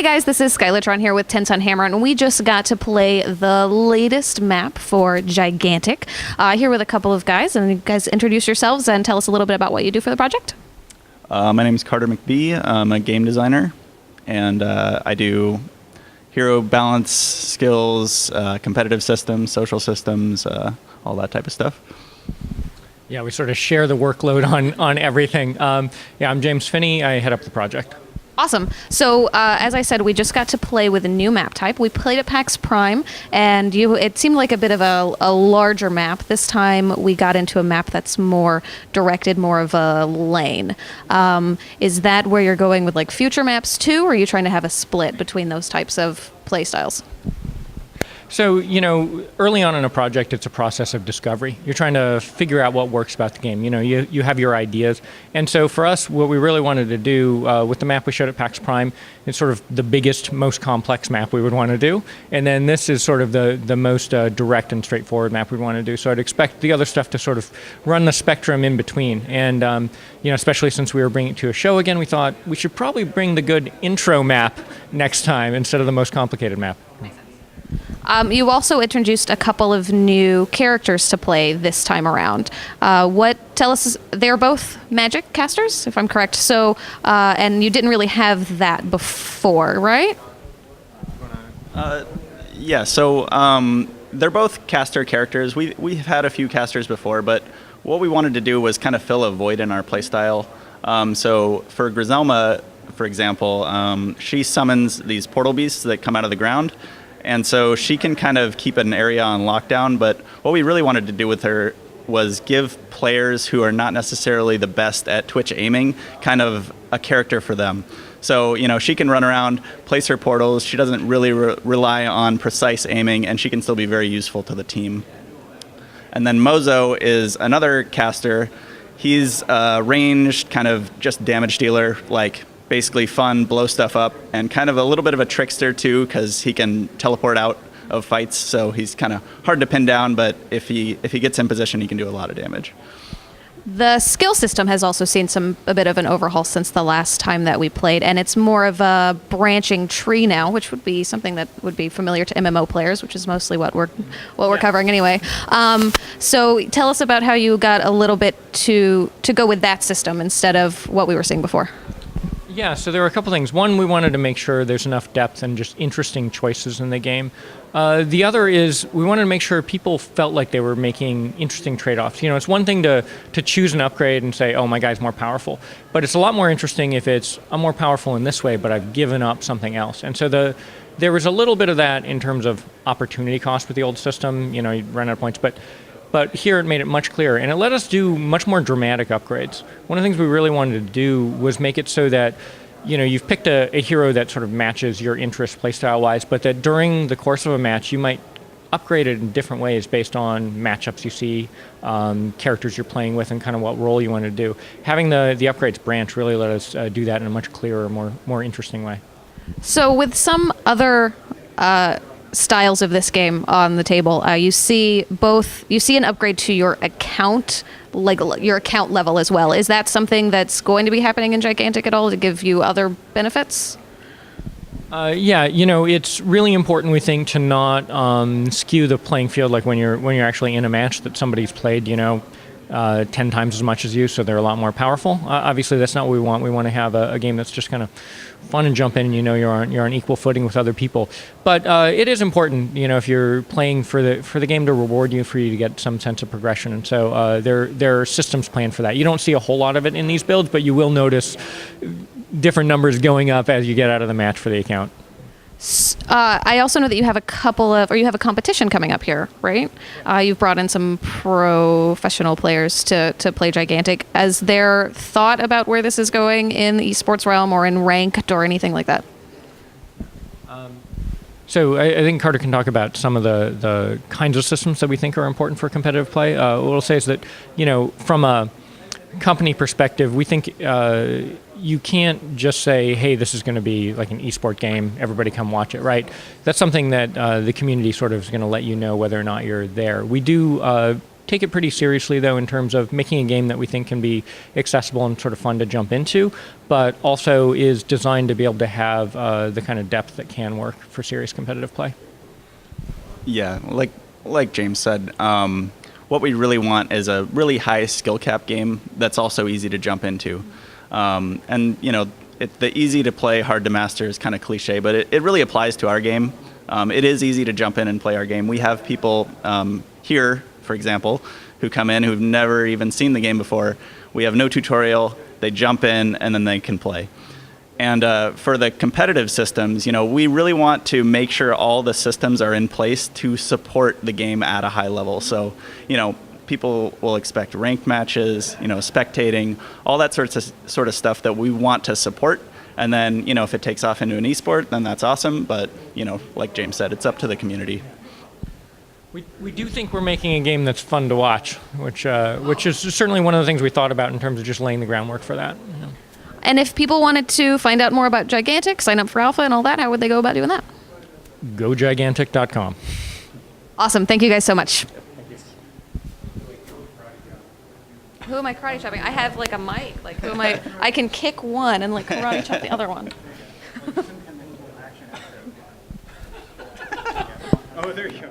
Hey guys, this is Skylatron here with 10 Ton Hammer, and we just got to play the latest map for Gigantic. Here with a couple of guys, and you guys introduce yourselves and tell us a little bit about what you do for the project. My name is Carter McBee. I'm a game designer, and I do hero balance, skills, competitive systems, social systems, all that type of stuff. Yeah, we sort of share the workload on everything. Yeah, I'm James Phinney. I head up the project. Awesome. So, as I said, we just got to play with a new map type. We played at PAX Prime, and it seemed like a bit of a larger map. This time, we got into a map that's more directed, more of a lane. Is that where you're going with like future maps too, or are you trying to have a split between those types of play styles? So, early on in a project, it's a process of discovery. You're trying to figure out what works about the game. You have your ideas. And so for us, what we really wanted to do with the map we showed at PAX Prime, it's sort of the biggest, most complex map we would want to do. And then this is sort of the most direct and straightforward map we'd want to do. So I'd expect the other stuff to sort of run the spectrum in between. And, especially since we were bringing it to a show again, we thought we should probably bring the good intro map next time instead of the most complicated map. You also introduced a couple of new characters to play this time around. Tell us, they're both magic casters, if I'm correct. So, and you didn't really have that before, right? Yeah, so they're both caster characters. We've had a few casters before, but what we wanted to do was kind of fill a void in our playstyle. So for Griselma, for example, she summons these portal beasts that come out of the ground. And so she can kind of keep an area on lockdown, but what we really wanted to do with her was give players who are not necessarily the best at Twitch aiming kind of a character for them. So, she can run around, place her portals, she doesn't really rely on precise aiming, and she can still be very useful to the team. And then Mozo is another caster. He's a ranged, kind of just damage dealer, like basically fun, blow stuff up, and kind of a little bit of a trickster too, because he can teleport out of fights, so he's kind of hard to pin down, but if he gets in position, he can do a lot of damage. The skill system has also seen a bit of an overhaul since the last time that we played, and it's more of a branching tree now, which would be something that would be familiar to MMO players, which is mostly what we're covering anyway. So tell us about how you got a little bit to go with that system instead of what we were seeing before. Yeah, so there were a couple things. One, we wanted to make sure there's enough depth and just interesting choices in the game. The other is we wanted to make sure people felt like they were making interesting trade-offs. It's one thing to choose an upgrade and say, oh, my guy's more powerful. But it's a lot more interesting if it's, I'm more powerful in this way, but I've given up something else. And so there was a little bit of that in terms of opportunity cost with the old system. You run out of points, but here it made it much clearer, and it let us do much more dramatic upgrades. One of the things we really wanted to do was make it so that, you've picked a hero that sort of matches your interest playstyle-wise, but that during the course of a match, you might upgrade it in different ways based on matchups you see, characters you're playing with, and kind of what role you want to do. Having the upgrades branch really let us do that in a much clearer, more interesting way. So with some other styles of this game on the table, you see an upgrade to your account, like your account level as well. Is that something that's going to be happening in Gigantic at all to give you other benefits? Yeah, it's really important, we think, to not skew the playing field, like when you're actually in a match that somebody's played 10 times as much as you, so they're a lot more powerful. Obviously, that's not what we want. We want to have a game that's just kind of fun and jump in, and you're on equal footing with other people. But it is important, if you're playing for the game to reward you, for you to get some sense of progression. And so there are systems planned for that. You don't see a whole lot of it in these builds, but you will notice different numbers going up as you get out of the match for the account. I also know that you have a competition coming up here, right? You've brought in some professional players to play Gigantic. Has there thought about where this is going in the esports realm or in ranked or anything like that? So I think Carter can talk about some of the kinds of systems that we think are important for competitive play. What I'll say is that, from a company perspective, we think you can't just say, hey, this is going to be like an esport game, everybody come watch it, right? That's something that the community sort of is going to let you know whether or not you're there. We do take it pretty seriously, though, in terms of making a game that we think can be accessible and sort of fun to jump into, but also is designed to be able to have the kind of depth that can work for serious competitive play. Yeah, like James said, what we really want is a really high skill cap game that's also easy to jump into. And, you know, the easy to play, hard to master is kind of cliche, but it really applies to our game. It is easy to jump in and play our game. We have people here, for example, who come in who've never even seen the game before. We have no tutorial. They jump in, and then they can play. And for the competitive systems, you know, we really want to make sure all the systems are in place to support the game at a high level. So, you know, people will expect ranked matches, you know, spectating, all that sort of stuff that we want to support. And then, you know, if it takes off into an esport, then that's awesome. But, you know, like James said, it's up to the community. We do think we're making a game that's fun to watch, which is certainly one of the things we thought about in terms of just laying the groundwork for that. You know. And if people wanted to find out more about Gigantic, sign up for Alpha and all that, how would they go about doing that? GoGigantic.com. Awesome. Thank you guys so much. Who am I karate chopping? I have like a mic. Like who am I? I can kick one and like karate chop the other one. Oh, there you go.